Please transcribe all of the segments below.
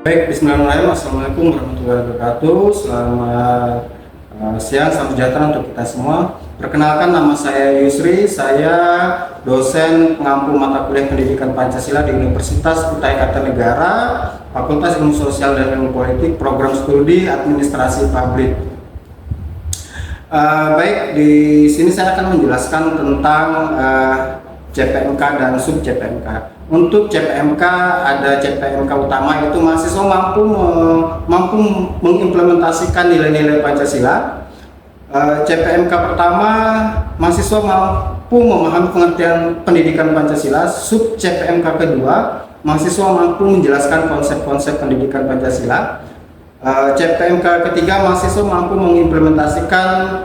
Baik, bismillahirrahmanirrahim. Assalamualaikum warahmatullahi wabarakatuh. Selamat siang, salam sejahtera untuk kita semua. Perkenalkan, nama saya Yusri. Saya dosen pengampu mata kuliah pendidikan Pancasila di Universitas Kutai Kartanegara, Fakultas Ilmu Sosial dan Ilmu Politik, Program Studi Administrasi Publik. Baik, di sini saya akan menjelaskan tentang CPMK dan sub CPMK. Untuk CPMK ada CPMK utama, yaitu mahasiswa mampu mengimplementasikan nilai-nilai Pancasila. CPMK pertama, mahasiswa mampu memahami pengertian pendidikan Pancasila. Sub CPMK kedua, mahasiswa mampu menjelaskan konsep-konsep pendidikan Pancasila. CPMK ketiga, mahasiswa mampu mengimplementasikan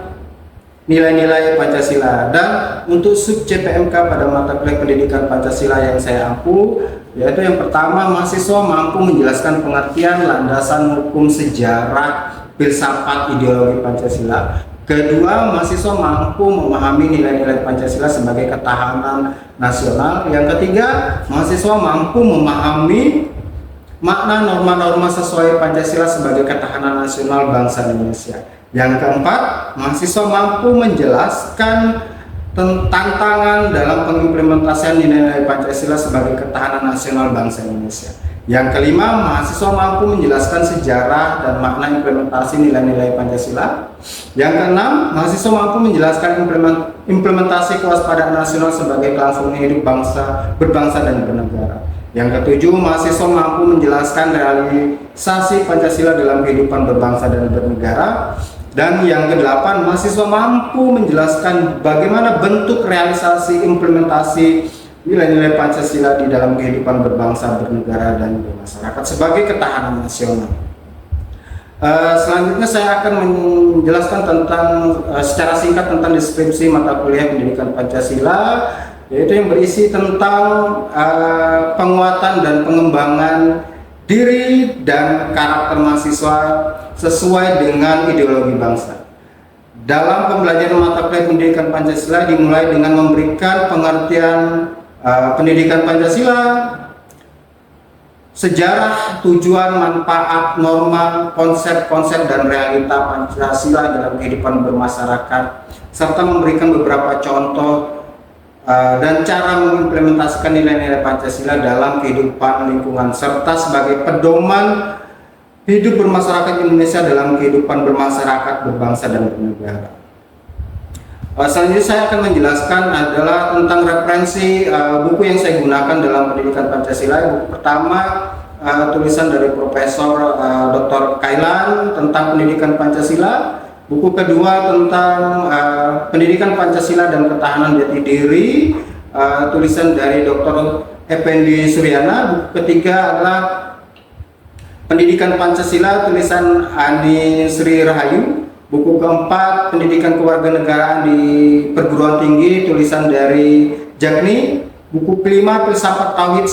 nilai-nilai Pancasila. Dan untuk sub CPMK pada mata kuliah pendidikan Pancasila yang saya ampu, yaitu yang pertama, mahasiswa mampu menjelaskan pengertian, landasan hukum, sejarah, filsafat, ideologi Pancasila. Kedua, mahasiswa mampu memahami nilai-nilai Pancasila sebagai ketahanan nasional. Yang ketiga, mahasiswa mampu memahami makna norma-norma sesuai Pancasila sebagai ketahanan nasional bangsa Indonesia. Yang keempat, mahasiswa mampu menjelaskan tantangan dalam pengimplementasian nilai-nilai Pancasila sebagai ketahanan nasional bangsa Indonesia. Yang kelima, mahasiswa mampu menjelaskan sejarah dan makna implementasi nilai-nilai Pancasila. Yang keenam, mahasiswa mampu menjelaskan implementasi kewaspadaan nasional sebagai kelangsungan hidup berbangsa dan bernegara. Yang ketujuh, mahasiswa mampu menjelaskan realisasi Pancasila dalam kehidupan berbangsa dan bernegara. Dan yang kedelapan, mahasiswa mampu menjelaskan bagaimana bentuk realisasi implementasi nilai-nilai Pancasila di dalam kehidupan berbangsa, bernegara, dan bermasyarakat sebagai ketahanan nasional. Selanjutnya saya akan menjelaskan tentang secara singkat tentang deskripsi mata kuliah pendidikan Pancasila, yaitu yang berisi tentang penguatan dan pengembangan diri dan karakter mahasiswa sesuai dengan ideologi bangsa. Dalam pembelajaran mata kuliah pendidikan Pancasila dimulai dengan memberikan pengertian pendidikan Pancasila, sejarah, tujuan, manfaat, norma, konsep-konsep dan realita Pancasila dalam kehidupan bermasyarakat, serta memberikan beberapa contoh dan cara mengimplementasikan nilai-nilai Pancasila dalam kehidupan lingkungan, serta sebagai pedoman hidup bermasyarakat Indonesia dalam kehidupan bermasyarakat, berbangsa, dan bernegara. Selanjutnya saya akan menjelaskan adalah tentang referensi buku yang saya gunakan dalam pendidikan Pancasila. Buku pertama, tulisan dari Profesor Dr. Kailan tentang pendidikan Pancasila. Buku kedua tentang pendidikan Pancasila dan ketahanan jati diri, tulisan dari Dr. Effendi Suryana. Buku ketiga adalah pendidikan Pancasila, tulisan Ani Sri Rahayu. Buku keempat, pendidikan kewarganegaraan di perguruan tinggi, tulisan dari Jagni. Buku kelima, filsafat tauhid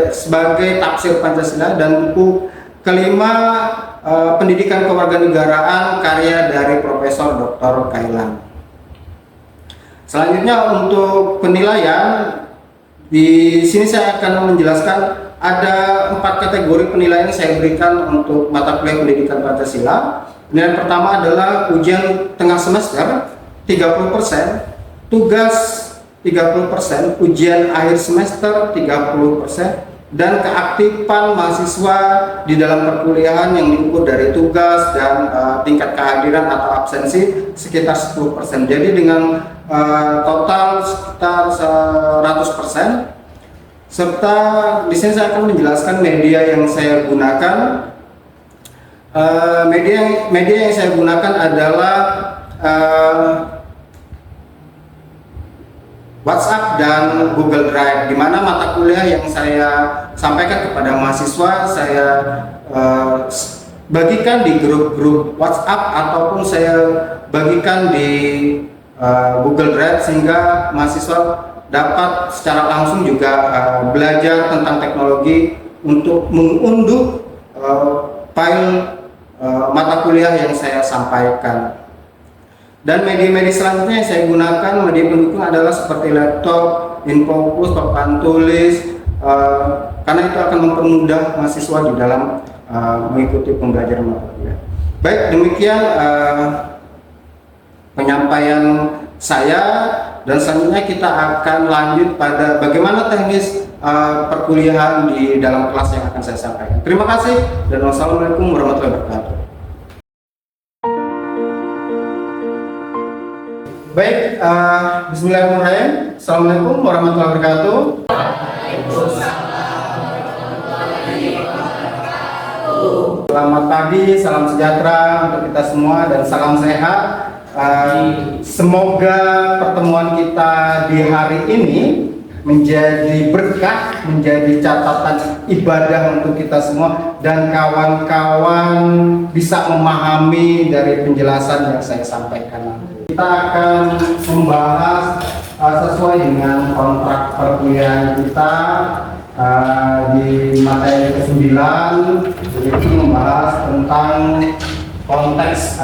sebagai tafsir Pancasila. Dan buku kelima, pendidikan kewarganegaraan, karya dari Profesor Dr. Kailan. Selanjutnya untuk penilaian, di sini saya akan menjelaskan ada 4 kategori penilaian yang saya berikan untuk mata kuliah pendidikan Pancasila. Penilaian pertama adalah ujian tengah semester 30%, tugas 30%, ujian akhir semester 30%, dan keaktifan mahasiswa di dalam perkuliahan yang diukur dari tugas dan tingkat kehadiran atau absensi sekitar 10%. Jadi dengan total sekitar 100%. Serta di sini saya akan menjelaskan media yang saya gunakan. Media yang saya gunakan adalah WhatsApp dan Google Drive, di mana mata kuliah yang saya sampaikan kepada mahasiswa saya bagikan di grup-grup WhatsApp ataupun saya bagikan di Google Drive, sehingga mahasiswa dapat secara langsung juga belajar tentang teknologi untuk mengunduh file mata kuliah yang saya sampaikan. Dan media-media selanjutnya yang saya gunakan, media pendukung adalah seperti laptop, infocus, papan tulis, karena itu akan mempermudah mahasiswa di dalam mengikuti pembelajaran mata kuliah. Baik, demikian penyampaian saya, dan selanjutnya kita akan lanjut pada bagaimana teknis perkuliahan di dalam kelas yang akan saya sampaikan. Terima kasih dan wassalamualaikum warahmatullahi wabarakatuh. Baik, bismillahirrahmanirrahim. Assalamualaikum warahmatullahi wabarakatuh. Selamat pagi, salam sejahtera untuk kita semua dan salam sehat. Semoga pertemuan kita di hari ini menjadi berkah, menjadi catatan ibadah untuk kita semua, dan kawan-kawan bisa memahami dari penjelasan yang saya sampaikan nanti. Kita akan membahas sesuai dengan kontrak perkuliahan kita di materi ke-9, yaitu membahas tentang konteks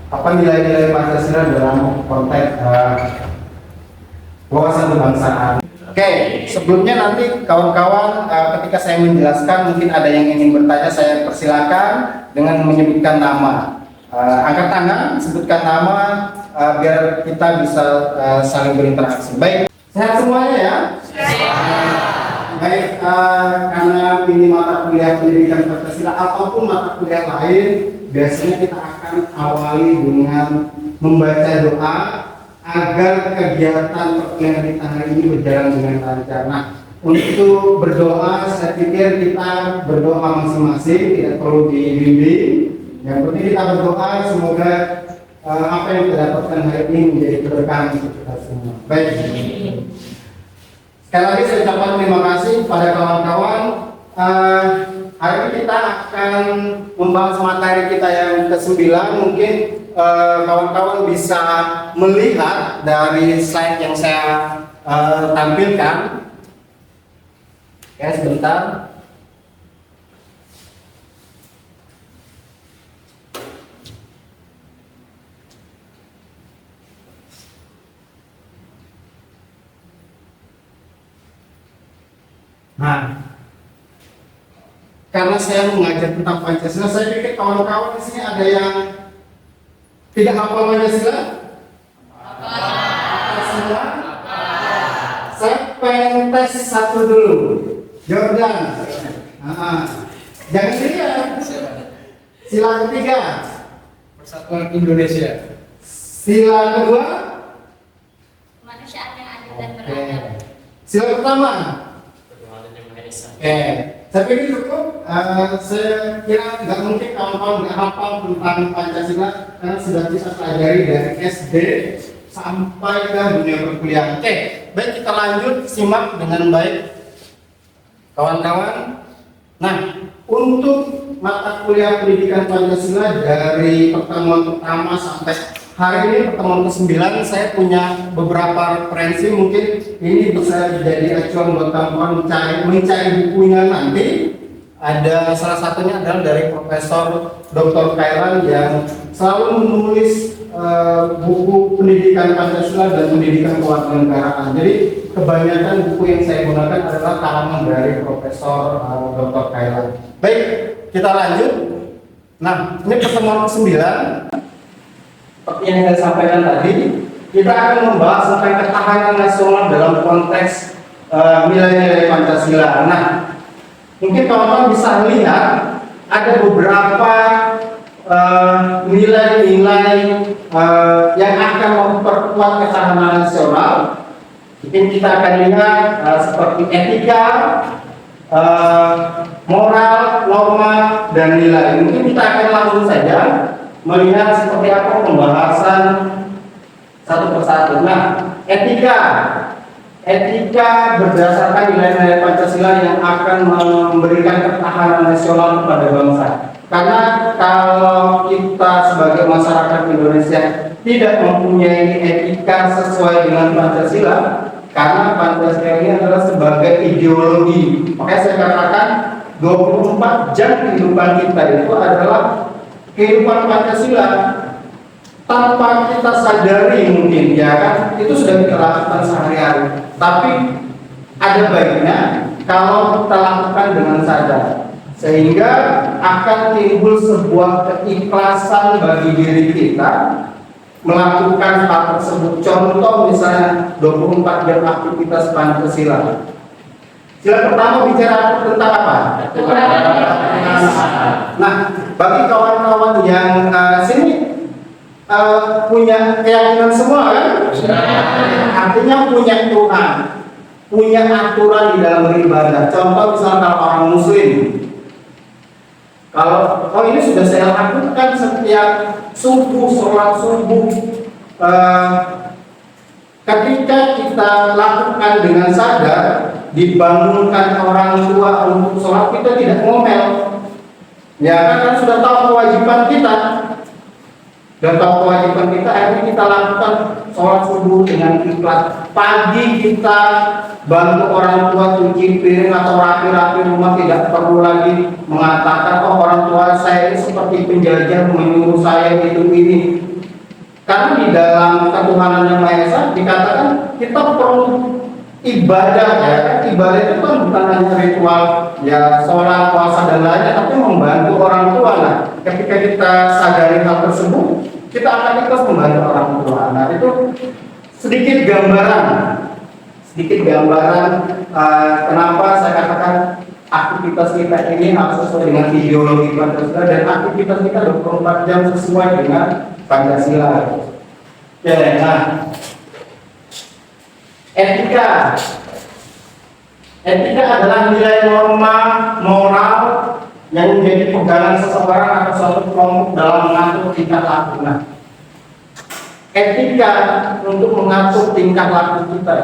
apa nilai-nilai Pancasila dalam konteks wawasan kebangsaan. Oke, sebelumnya nanti kawan-kawan ketika saya menjelaskan mungkin ada yang ingin bertanya, saya persilakan dengan menyebutkan nama. Angkat tangan, sebutkan nama biar kita bisa saling berinteraksi. Baik, sehat semuanya ya? Baik, karena ini mata kuliah pendidikan Pancasila ataupun mata kuliah lain, biasanya kita akan awali dengan membaca doa agar kegiatan perkuliahan kita hari ini berjalan dengan lancar. Nah, untuk berdoa, saya pikir kita berdoa masing-masing, tidak perlu dibimbing. Yang penting kita berdoa semoga apa yang kita dapatkan hari ini menjadi keberkahan untuk kita semua. Baik. Sekali lagi saya ucapkan terima kasih kepada kawan-kawan. Hari ini kita akan membahas materi kita yang ke-9. Mungkin kawan-kawan bisa melihat dari slide yang saya tampilkan. Ya, sebentar. Nah, karena saya mengajar tentang Pancasila, saya pikir kawan-kawan di sini ada yang tidak hafal Pancasila? Hafal semua? Saya pengen tes satu dulu. Jordan. Jangan lihat. Sila ketiga. Persatuan Indonesia. Sila kedua. Kemanusiaan yang adil dan beradab. Sila pertama. Saya pikir cukup. Saya kira nggak mungkin kawan-kawan nggak hafal tentang Pancasila karena sudah kita pelajari dari SD sampai ke dunia perkuliahan. Oke, baik, kita lanjut simak dengan baik, kawan-kawan. Nah, untuk mata kuliah pendidikan Pancasila dari pertemuan pertama sampai hari ini pertemuan ke-9, saya punya beberapa referensi. Mungkin ini bisa jadi acuan buat kawan-kawan mencari bukunya nanti. Ada salah satunya adalah dari Profesor Dr. Khairan yang selalu menulis buku pendidikan Pancasila dan pendidikan kewarganegaraan. Jadi kebanyakan buku yang saya gunakan adalah karangan dari Profesor Dr. Khairan. Baik, kita lanjut. Nah, ini pertemuan ke-9. Seperti yang saya sampaikan tadi, kita akan membahas tentang ketahanan nasional dalam konteks nilai-nilai Pancasila. Nah, mungkin kawan-kawan bisa lihat ada beberapa nilai-nilai yang akan memperkuat ketahanan nasional. Mungkin kita akan lihat seperti etika, moral, norma, dan nilai. Mungkin kita akan langsung saja melihat seperti apa pembahasan satu persatu. Nah, etika berdasarkan nilai-nilai Pancasila yang akan memberikan ketahanan nasional kepada bangsa. Karena kalau kita sebagai masyarakat Indonesia tidak mempunyai etika sesuai dengan Pancasila, karena Pancasila ini adalah sebagai ideologi. Makanya saya katakan 24 jam kehidupan kita itu adalah kehidupan Pancasila. Tanpa kita sadari mungkin, ya kan, itu sudah kita lakukan sehari-hari. Tapi ada baiknya kalau kita lakukan dengan sadar, sehingga akan timbul sebuah keikhlasan bagi diri kita melakukan hal tersebut. Contoh misalnya 24 jam aktivitas Pancasila. Sila pertama bicara tentang apa? Nah, bagi kawan-kawan yang sini punya keyakinan semua kan? Artinya punya Tuhan, punya aturan di dalam beribadah. Contoh misalnya kalau orang Muslim, kalau ini sudah saya lakukan setiap subuh, sholat subuh. Ketika kita lakukan dengan sadar, dibangunkan orang tua untuk sholat, kita tidak ngomel. Ya kan sudah tahu kewajiban kita. Dan tahu kewajiban kita, akhirnya kita lakukan sholat subuh dengan ikhlas. Pagi kita bantu orang tua cuci piring atau rapi-rapi rumah, tidak perlu lagi mengatakan, oh orang tua saya ini seperti penjajah menyuruh saya hidup ini. Karena di dalam ketuhanan yang Maha Esa dikatakan kita perlu ibadah, ya. Ibadah itu kan bukan hanya ritual, ya sholat, puasa dan lainnya, tapi membantu orang tua. Nah, ketika kita sadari hal tersebut, kita akan ikhlas membantu orang tua. Nah, itu sedikit gambaran kenapa saya katakan aktivitas kita ini harus sesuai dengan ideologi Pancasila, dan aktivitas kita 24 jam sesuai dengan Pancasila. Oke, nah, etika adalah nilai norma moral yang menjadi pegangan seseorang atau suatu kelompok dalam mengatur tingkah laku. Nah, etika untuk mengatur tingkah laku kita.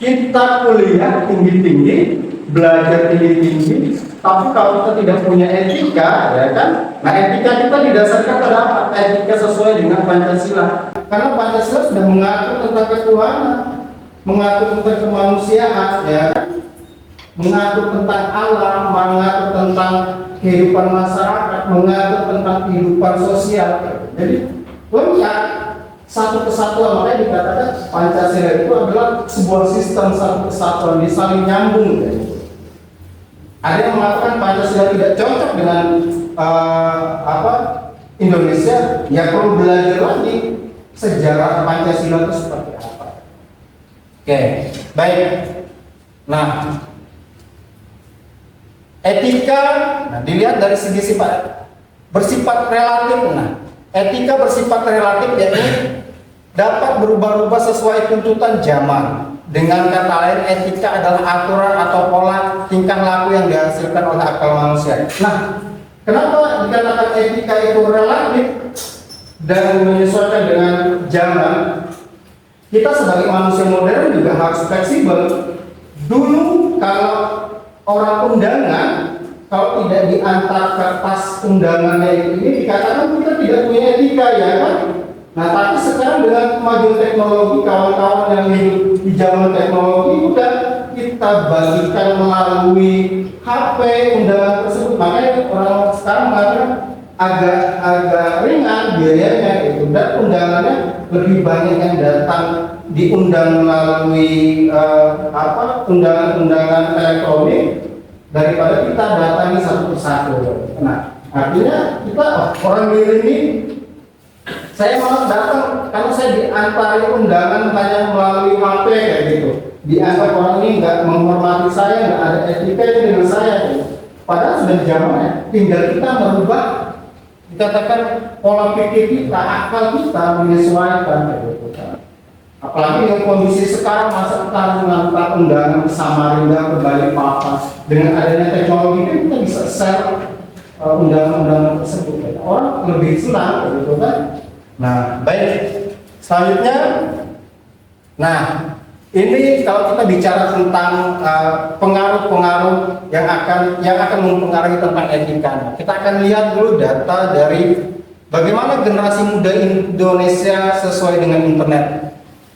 Kita kuliah tinggi-tinggi, belajar tinggi-tinggi, tapi kalau kita tidak punya etika, ya kan? Nah, etika kita didasarkan pada apa? Etika sesuai dengan Pancasila. Karena Pancasila sudah mengatur tentang ketuhanan, mengatur tentang kemanusiaan, ya kan? Mengatur tentang alam, mengatur tentang kehidupan masyarakat, mengatur tentang kehidupan sosial. Jadi, lengkap. Satu kesatuan, makanya dikatakan Pancasila itu adalah sebuah sistem satu kesatuan, dia saling nyambung. Ada yang mengatakan Pancasila tidak cocok dengan Indonesia, ya perlu belajar lagi sejarah Pancasila itu seperti apa. Oke, baik. Nah, etika, dilihat dari segi bersifat relatif. Nah, etika bersifat relatif, yaitu dapat berubah-ubah sesuai tuntutan zaman. Dengan kata lain, etika adalah aturan atau pola tingkah laku yang dihasilkan oleh akal manusia. Nah, kenapa dikatakan etika itu relatif dan menyesuaikan dengan zaman? Kita sebagai manusia modern juga harus fleksibel. Dulu kalau orang undangan, kalau tidak diantar kertas undangannya ini dikatakan kita tidak punya etika, ya kan? Nah, tapi sekarang dengan kemajuan teknologi, kawan-kawan yang hidup di zaman teknologi udah kita bagikan melalui HP undangan tersebut. Makanya orang sekarang mengatakan agak ringan biayanya itu, dan undangannya lebih banyak yang datang diundang melalui undangan elektronik daripada kita datangi satu persatu. Nah, artinya kita orang ini, saya malah datang karena saya diantari undangan hanya melalui HP kayak gitu. Dianggap orang ini nggak menghormati saya, nggak ada etika dengan saya. Padahal sudah zamannya, tinggal kita merubah, dikatakan pola pikir kita, akal kita menyesuaikan kayak gitu. Apalagi dengan kondisi sekarang, masa kita harus mengantar undangan ke Samarinda, ke Balikpapan. Dengan adanya teknologi ini kita bisa share undangan-undangan tersebut. Orang lebih senang, gitu kan? Nah, baik. Selanjutnya, nah ini kalau kita bicara tentang pengaruh-pengaruh yang akan mempengaruhi tentang etika, kita akan lihat dulu data dari bagaimana generasi muda Indonesia sesuai dengan internet.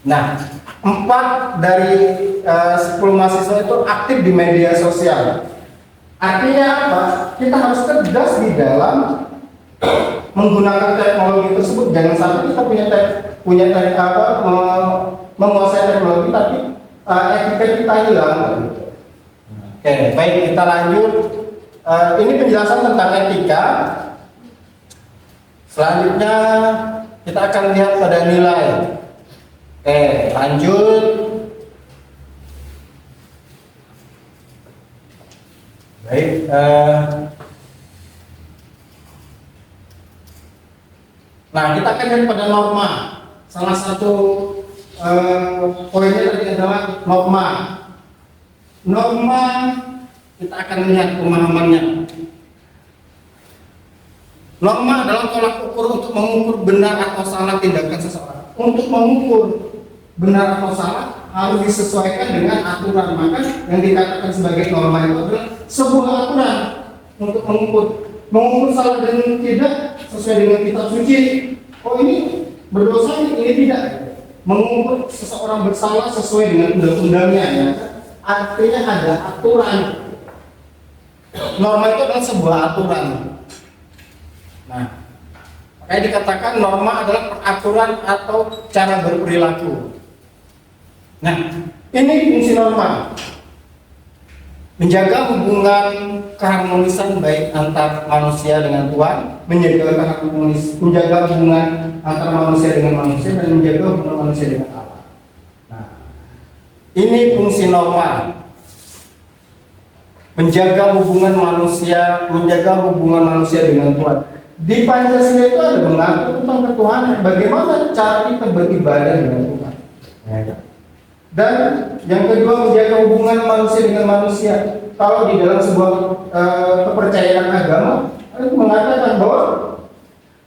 Nah, 4 dari 10 mahasiswa itu aktif di media sosial. Artinya apa? Kita harus tegas di dalam menggunakan teknologi tersebut. Jangan sampai kita menguasai teknologi tapi etika kita hilang. Oke, baik, kita lanjut. Ini penjelasan tentang etika. Selanjutnya kita akan lihat pada nilai. Oke, lanjut. Baik. Nah, kita akan lihat pada norma. Salah satu poinnya tadi adalah norma. Norma kita akan lihat pemahamannya. Norma adalah tolak ukur untuk mengukur benar atau salah tindakan seseorang. Untuk mengukur benar atau salah harus disesuaikan dengan aturan. Maka yang dikatakan sebagai norma itu adalah sebuah aturan untuk mengukur salah dan tidak sesuai dengan kitab suci. Oh, ini berdosa, ini tidak. Mengukur seseorang bersalah sesuai dengan undang-undangnya, ya. Artinya ada aturan. Norma itu adalah sebuah aturan. Nah, makanya dikatakan norma adalah peraturan atau cara berperilaku. Nah, ini fungsi norma. Menjaga hubungan keharmonisan baik antar manusia dengan Tuhan, menjaga hubungan antar manusia dengan manusia, dan menjaga hubungan manusia dengan Allah. Nah, ini fungsi norma. Menjaga hubungan manusia dengan Tuhan. Di Pancasila itu ada mengatur tentang ketuhanan, bagaimana cara kita beribadah dengan Tuhan. Ya. Dan yang kedua, menjaga hubungan manusia dengan manusia. Kalau di dalam sebuah kepercayaan agama, itu mengatakan bahwa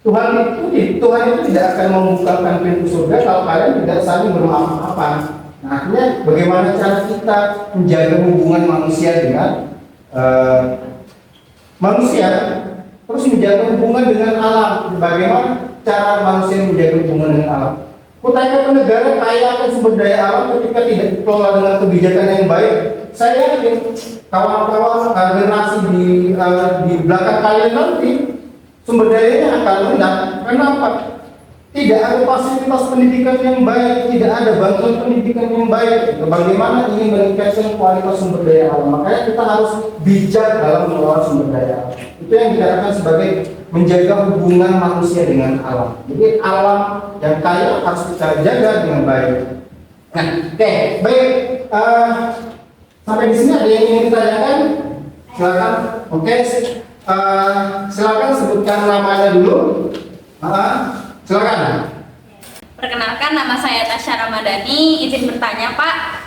Tuhan itu tidak akan membukakan pintu surga kalau kalian tidak saling bermaaf-maafan. Nah, artinya bagaimana cara kita menjaga hubungan manusia dengan manusia, terus menjaga hubungan dengan alam. Bagaimana cara manusia menjaga hubungan dengan alam? Kutanyakan negara kaya akan sumber daya alam ketika tidak dikelola dengan kebijakan yang baik. Saya yakin kawan-kawan generasi di belakang kalian nanti sumber dayanya akan rendah. Kenapa? Tidak ada fasilitas pendidikan yang baik, tidak ada bantuan pendidikan yang baik. Bagaimana ingin meningkatkan kualitas sumber daya alam? Makanya kita harus bijak dalam mengelola sumber daya alam. Itu yang dikatakan sebagai menjaga hubungan manusia dengan alam. Jadi alam yang kaya harus kita jaga dengan baik. Nah, oke, baik. Sampai di sini ada yang ingin ditanyakan? Silakan. Oke, silakan sebutkan namanya dulu. Silakan. Perkenalkan, nama saya Tasya Ramadhani. Izin bertanya, Pak.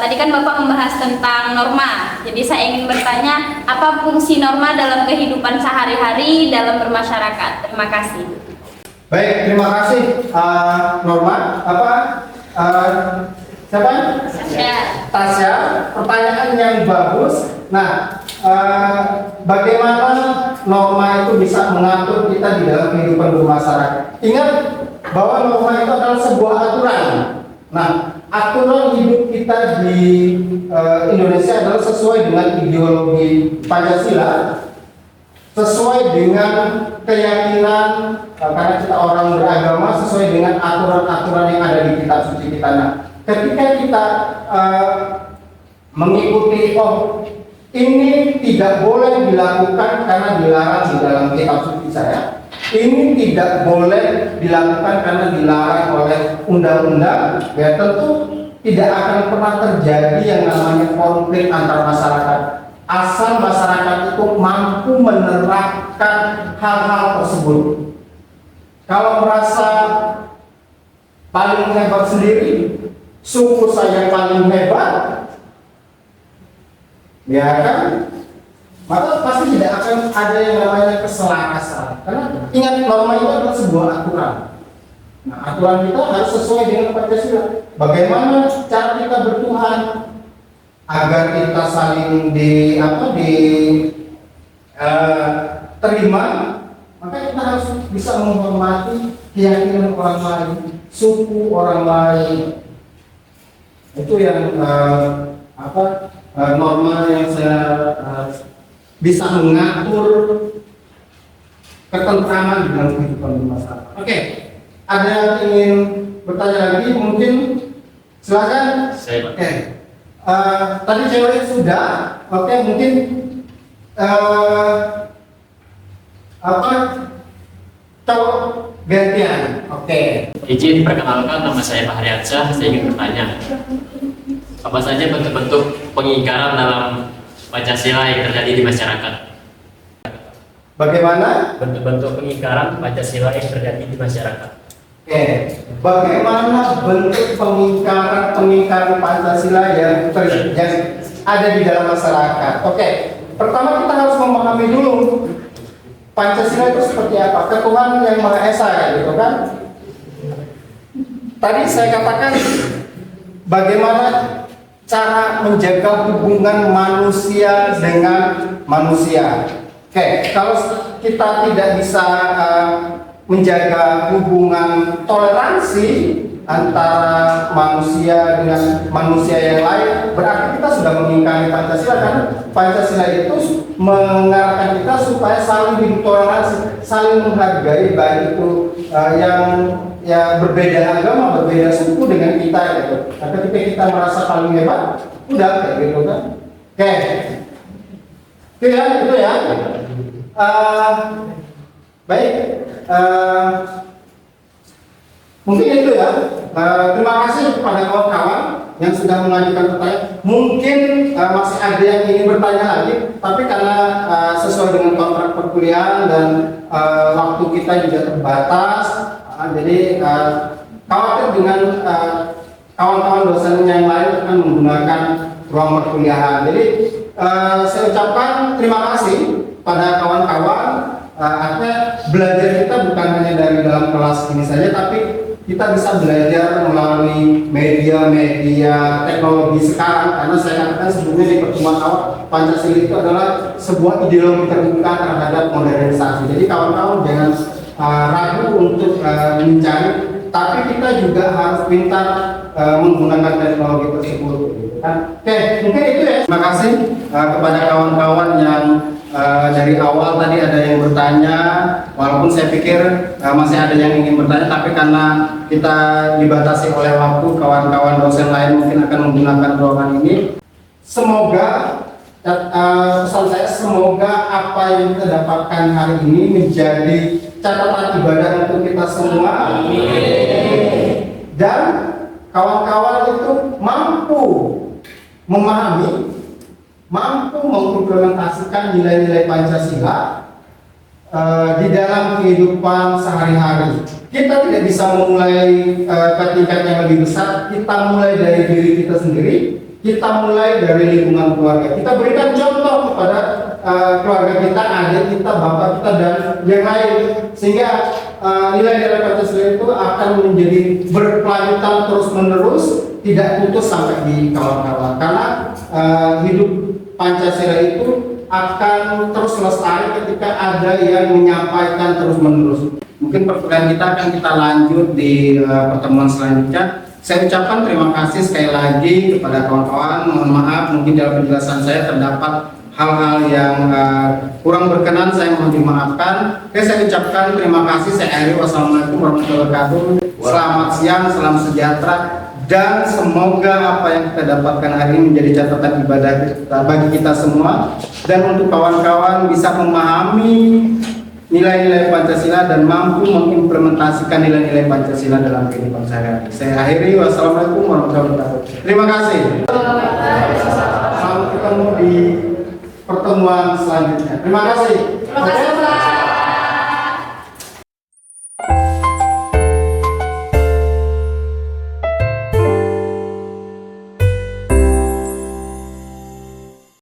Tadi kan Bapak membahas tentang norma. Jadi saya ingin bertanya, apa fungsi norma dalam kehidupan sehari-hari dalam bermasyarakat? Terima kasih. Baik, terima kasih. Norma, apa? Siapa? Tasya. Pertanyaan yang bagus. Nah, bagaimana norma itu bisa mengatur kita di dalam kehidupan bermasyarakat? Ingat bahwa norma itu adalah sebuah aturan. Nah, aturan hidup kita di Indonesia adalah sesuai dengan ideologi Pancasila, sesuai dengan keyakinan, karena kita orang beragama, sesuai dengan aturan-aturan yang ada di kitab suci kita. Nah, ketika kita mengikuti, ini tidak boleh dilakukan karena dilarang di dalam kitab suci saya. Ini tidak boleh dilakukan karena dilarang oleh undang-undang. Ya, tentu tidak akan pernah terjadi yang namanya konflik antar masyarakat. Asal masyarakat itu mampu menerapkan hal-hal tersebut. Kalau merasa paling hebat sendiri, suku saya paling hebat, ya kan? Maka pasti tidak akan ada yang namanya keselarasan. Karena ingat, norma itu adalah sebuah aturan. Nah, aturan kita harus sesuai dengan Pancasila. Bagaimana cara kita bertuhan agar kita saling terima, maka kita harus bisa menghormati keyakinan orang lain, suku orang lain. Itu yang norma yang saya bisa mengatur ketentraman dalam kehidupan masyarakat. Oke, ada yang ingin bertanya lagi? Mungkin silakan. Oke, tadi cewek sudah. Oke, mungkin apa cowok gantian. Oke. Izin perkenalkan, nama saya Pak Haryatsyah. Saya ingin bertanya, apa saja bentuk-bentuk pengingkaran dalam Pancasila yang terjadi di masyarakat? Bagaimana? Bentuk-bentuk pengingkaran Pancasila yang terjadi di masyarakat. Oke. Bagaimana bentuk pengingkaran Pancasila yang ada di dalam masyarakat? Oke. Pertama kita harus memahami dulu Pancasila itu seperti apa? Ketuhanan yang Maha Esa, gitu kan? Tadi saya katakan bagaimana cara menjaga hubungan manusia dengan manusia. Oke, kalau kita tidak bisa menjaga hubungan toleransi antara manusia dengan manusia yang lain, berarti kita sudah mengingkari Pancasila, karena Pancasila itu mengarahkan kita supaya saling hidup toleransi, saling menghargai, baik itu yang ya berbeda agama, berbeda suku dengan kita gitu. Nah, ketika kita merasa paling hebat, udah kayak gitu kan. Oke. Itu ya. Baik. Mungkin itu ya. Terima kasih kepada kawan-kawan yang sudah mengajukan pertanyaan. Mungkin masih ada yang ingin bertanya lagi, tapi karena sesuai dengan kontrak perkuliahan dan waktu kita juga terbatas, jadi khawatir dengan kawan-kawan dosen yang lain akan menggunakan ruang perkuliahan. Jadi saya ucapkan terima kasih pada kawan-kawan. Artinya belajar kita bukan hanya dari dalam kelas ini saja, tapi kita bisa belajar melalui media-media teknologi sekarang, karena saya katakan sebelumnya di pertemuan awal, Pancasila itu adalah sebuah ideologi terbuka terhadap modernisasi. Jadi kawan-kawan jangan ragu untuk mencari, tapi kita juga harus pintar menggunakan teknologi tersebut. Oke, mungkin itu ya. Terima kasih kepada kawan-kawan yang dari awal tadi ada yang bertanya, walaupun saya pikir masih ada yang ingin bertanya, tapi karena kita dibatasi oleh waktu, kawan-kawan dosen lain mungkin akan menggunakan ruangan ini. Semoga pesan saya, semoga apa yang kita dapatkan hari ini menjadi catatan ibadah untuk kita semua. Dan kawan-kawan itu mampu memahami, mampu mengimplementasikan nilai-nilai Pancasila di dalam kehidupan sehari-hari. Kita tidak bisa memulai ke tingkat yang lebih besar. Kita mulai dari diri kita sendiri, kita mulai dari lingkungan keluarga. Kita berikan contoh kepada keluarga kita, adik kita, bapak kita, dan yang lain, sehingga nilai-nilai Pancasila itu akan menjadi berkelanjutan terus-menerus, tidak putus sampai di kawan-kawan. Karena hidup Pancasila itu akan terus lestari ketika ada yang menyampaikan terus-menerus. Mungkin perkuliahan kita akan kita lanjut di pertemuan selanjutnya. Saya ucapkan terima kasih sekali lagi kepada kawan-kawan. Mohon maaf mungkin dalam penjelasan saya terdapat hal-hal yang kurang berkenan, saya mohon dimaafkan. Oke, saya ucapkan terima kasih. Saya akhiri. Wassalamualaikum warahmatullahi wabarakatuh. Selamat siang, salam sejahtera, dan semoga apa yang kita dapatkan hari ini menjadi catatan ibadah bagi kita semua, dan untuk kawan-kawan bisa memahami nilai-nilai Pancasila dan mampu mengimplementasikan nilai-nilai Pancasila dalam kehidupan sehari-hari. Saya akhiri. Wassalamualaikum warahmatullahi wabarakatuh. Terima kasih. Sampai ketemu di pertemuan selanjutnya. Terima kasih. Terima kasih, Pak.